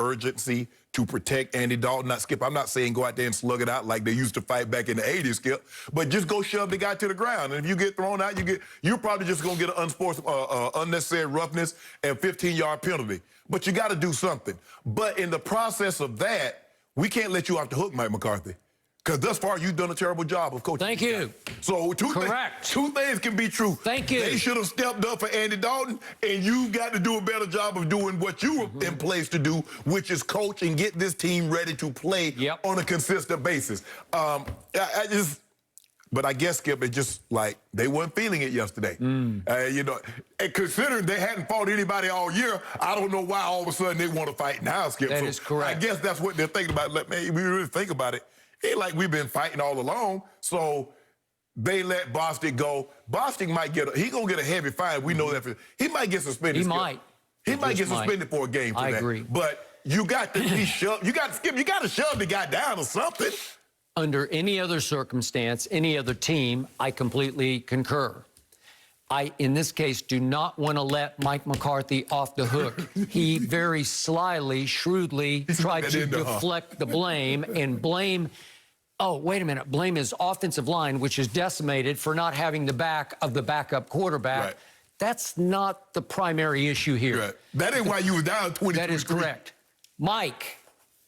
urgency to protect Andy Dalton. Not Skip, I'm not saying go out there and slug it out like they used to fight back in the 80s, Skip, but just go shove the guy to the ground. And if you get thrown out, you're probably just going to get an unnecessary roughness and 15-yard penalty. But you got to do something. But in the process of that, we can't let you off the hook, Mike McCarthy. Because thus far, you've done a terrible job of coaching. Thank you. So two things can be true. Thank you. They should have stepped up for Andy Dalton, and you got to do a better job of doing what you were in place to do, which is coach and get this team ready to play on a consistent basis. But I guess, Skip, it's just like they weren't feeling it yesterday. You know, and considering they hadn't fought anybody all year, I don't know why all of a sudden they want to fight now, Skip. That is correct. I guess that's what they're thinking about. Let me really think about it. Ain't like we've been fighting all along, so they let Bostic go. Bostic might he's going to get a heavy fine. We know that. He might get suspended. He might. He might get suspended for a game for that. I agree. But you got to be shoved. You got to, Skip, you got to shove the guy down or something. Under any other circumstance, any other team, I completely concur. I, in this case, do not want to let Mike McCarthy off the hook. He very slyly, shrewdly tried to deflect the blame and blame, blame his offensive line, which is decimated for not having the back of the backup quarterback. Right. That's not the primary issue here. Right. That ain't why you were down 20. That is correct. Mike,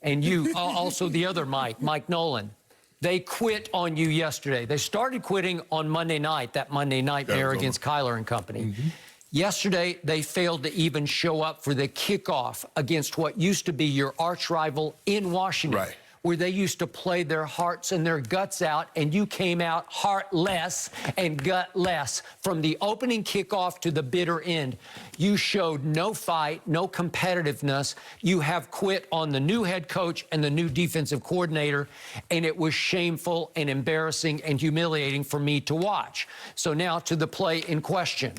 and you, also the other Mike Nolan, they quit on you yesterday. They started quitting on Monday night, that Monday nightmare against Kyler and company. Yesterday, they failed to even show up for the kickoff against what used to be your arch rival in Washington, where they used to play their hearts and their guts out, and you came out heartless and gutless. From the opening kickoff to the bitter end, you showed no fight, no competitiveness. You have quit on the new head coach and the new defensive coordinator, and it was shameful and embarrassing and humiliating for me to watch. So now to the play in question.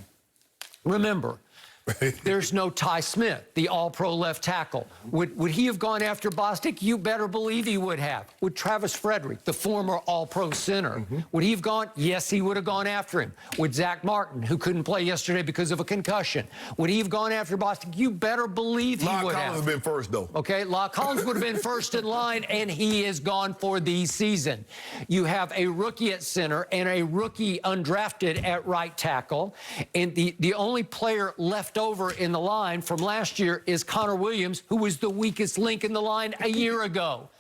Remember, there's no Ty Smith, the all-pro left tackle. Would he have gone after Bostic? You better believe he would have. Would Travis Frederick, the former all-pro center, would he have gone? Yes, he would have gone after him. Would Zach Martin, who couldn't play yesterday because of a concussion, would he have gone after Bostic? You better believe he would have. La'el Collins been first, though. Okay, La'el Collins would have been first in line, and he is gone for the season. You have a rookie at center and a rookie undrafted at right tackle, and the only player left over in the line from last year is Connor Williams, who was the weakest link in the line a year ago.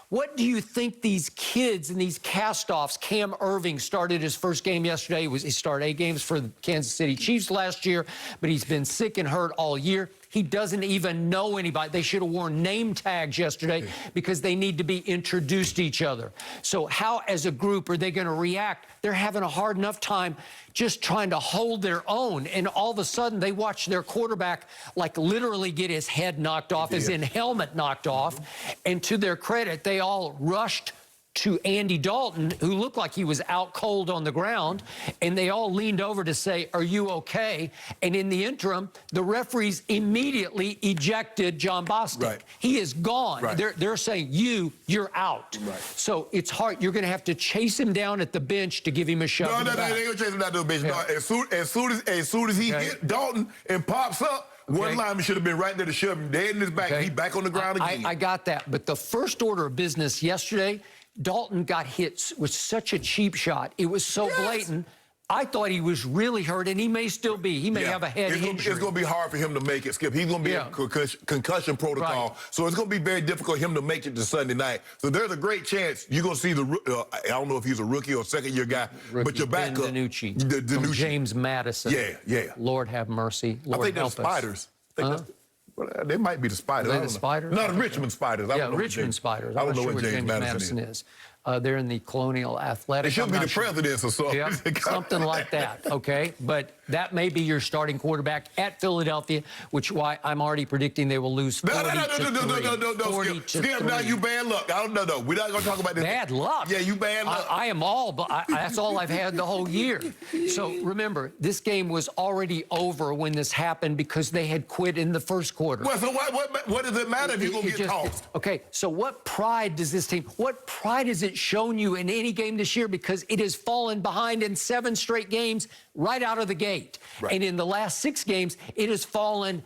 What do you think these kids and these cast-offs? Cam Irving started his first game yesterday. He started 8 games for the Kansas City Chiefs last year, but he's been sick and hurt all year. He doesn't even know anybody. They should have worn name tags yesterday because they need to be introduced to each other. So how, as a group, are they going to react? They're having a hard enough time just trying to hold their own, and all of a sudden they watch their quarterback like literally get his head knocked off, as in helmet knocked off. And to their credit, they all rushed to Andy Dalton, who looked like he was out cold on the ground, and they all leaned over to say, "Are you okay?" And in the interim, the referees immediately ejected John Bostic. He is gone. They're saying, you're out. So it's hard. You're going to have to chase him down at the bench to give him a shove. No, they ain't going to chase him down to the bench. No, as soon as he hit Dalton and pops up, one lineman should have been right there to shove him dead in his back. He's back on the ground again. I got that. But the first order of business yesterday, Dalton got hit with such a cheap shot. It was so blatant. I thought he was really hurt, and he may still be. He may have a head injury. It's going to be hard for him to make it, Skip. He's going to be in concussion protocol, so it's going to be very difficult for him to make it to Sunday night. So there's a great chance you're going to see I don't know if he's a rookie or second-year guy, but your backup. From James Madison. Lord have mercy. Lord I think they're help Spiders. They might be the Spiders. Are they the Spiders? No, the Richmond Spiders. Richmond Spiders. I don't know what James Madison is. They're in the Colonial Athletic. They should be the presidents or something. Yeah, something like that, okay? But that may be your starting quarterback at Philadelphia, which why I'm already predicting they will lose 40 to 3. Skip, now you bad luck. I don't know. We're not going to talk about this. Bad luck? Yeah, you bad luck. I am all, but that's all I've had the whole year. So remember, this game was already over when this happened because they had quit in the first quarter. Well, so what does it matter if you're going to get tossed? Okay, so what pride does this team, what pride has it shown you in any game this year? Because it has fallen behind in 7 straight games right out of the gate. And in the last 6 games, it has fallen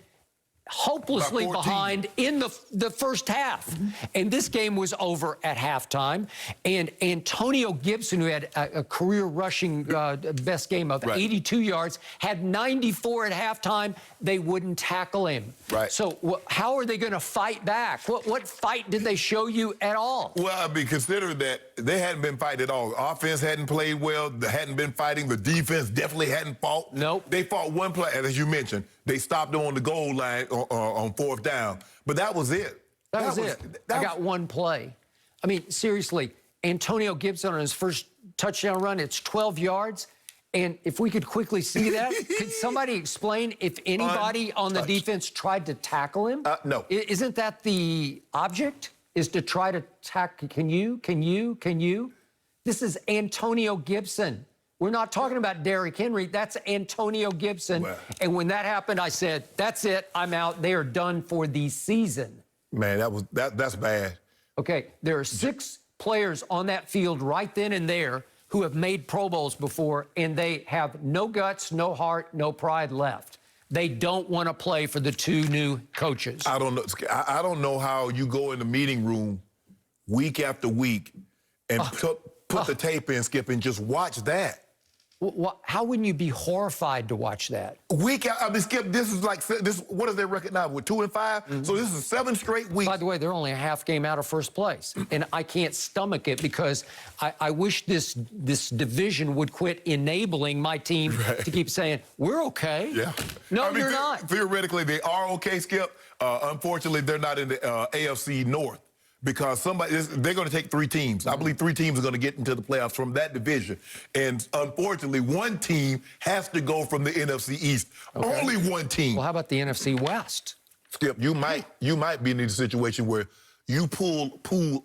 hopelessly About 14. behind in the first half. And this game was over at halftime. And Antonio Gibson, who had a career rushing best game of 82 yards, had 94 at halftime. They wouldn't tackle him. Right. So how are they going to fight back? What fight did they show you at all? Well, I mean, consider that they hadn't been fighting at all. Offense hadn't played well. They hadn't been fighting. The defense definitely hadn't fought. Nope. They fought one play, and as you mentioned, they stopped them on the goal line on fourth down. But that was it. That was it. I got one play. I mean, seriously, Antonio Gibson on his first touchdown run, it's 12 yards. And if we could quickly see that, could somebody explain if anybody on the defense tried to tackle him? No. Isn't that the object? Is to try to tackle? Can you? This is Antonio Gibson. We're not talking about Derrick Henry. That's Antonio Gibson. Well, and when that happened, I said, that's it. I'm out. They are done for the season. Man, that's bad. Okay, there are 6 players on that field right then and there who have made Pro Bowls before, and they have no guts, no heart, no pride left. They don't want to play for the 2 new coaches. I don't know. I don't know how you go in the meeting room week after week and put the tape in, Skip, and just watch that. How wouldn't you be horrified to watch that? I mean, Skip, this is like this. What is their record now? With 2 and 5, so this is 7 straight weeks. By the way, they're only a half game out of first place, and I can't stomach it because I wish this division would quit enabling my team to keep saying we're okay. Yeah. No, I mean, you're not. Theoretically, they are okay, Skip. Unfortunately, they're not in the AFC North. Because they're going to take 3 teams. I believe 3 teams are going to get into the playoffs from that division. And unfortunately, 1 team has to go from the NFC East. Okay. Only 1 team. Well, how about the NFC West? Skip, you might be in a situation where you pool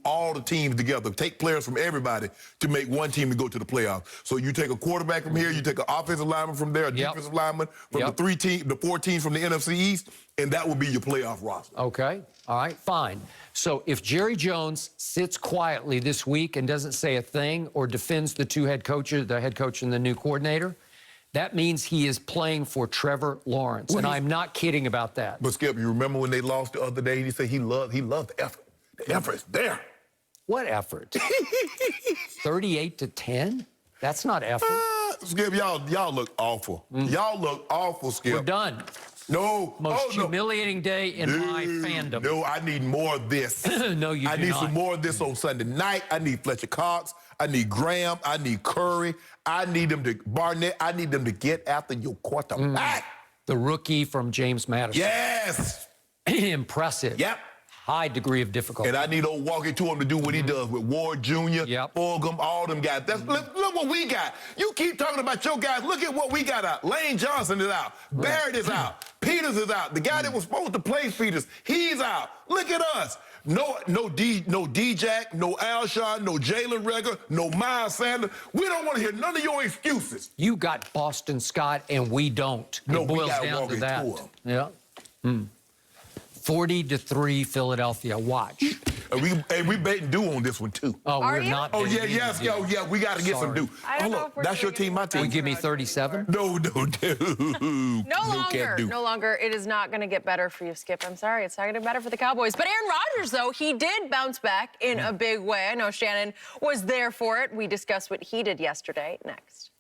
all the teams together, take players from everybody to make 1 team to go to the playoffs. So you take a quarterback from here, you take an offensive lineman from there, a defensive lineman from the 4 teams from the NFC East, and that will be your playoff roster. Okay. All right, fine. So if Jerry Jones sits quietly this week and doesn't say a thing or defends the 2 head coaches, the head coach and the new coordinator, that means he is playing for Trevor Lawrence. And I'm not kidding about that. But Skip, you remember when they lost the other day? He said he loved the effort. The effort's there. What effort? 38-10? That's not effort. Skip, y'all look awful. Y'all look awful, Skip. We're done. No. Most humiliating day in my fandom. No, I need more of this. No, you do I need not. some more of this on Sunday night. I need Fletcher Cox. I need Graham. I need Curry. I need them to Barnett. I need them to get after your quarterback. The rookie from James Madison. Yes. Impressive. Yep. High degree of difficulty. And I need old Walkie to him to do what he does with Ward Jr., Fulgham, all them guys. Look what we got. You keep talking about your guys. Look at what we got out. Lane Johnson is out. Barrett is out. Peters is out. The guy that was supposed to play Peters, he's out. Look at us. No D-Jack, no Alshon, no Jalen Reagor, no Miles Sanders. We don't want to hear none of your excuses. You got Boston Scott, and we don't. No, it boils we got down Walkie to that. to him. Yeah. 40-3 Philadelphia. Watch. And we betting due on this one, too. Oh, Are we're you? not. Oh, yeah, we got to get some due. I don't know if we're that's your gonna team, my get team. Will you give me 37? No. No longer. It is not going to get better for you, Skip. I'm sorry. It's not going to get better for the Cowboys. But Aaron Rodgers, though, he did bounce back in a big way. I know Shannon was there for it. We discussed what he did yesterday. Next.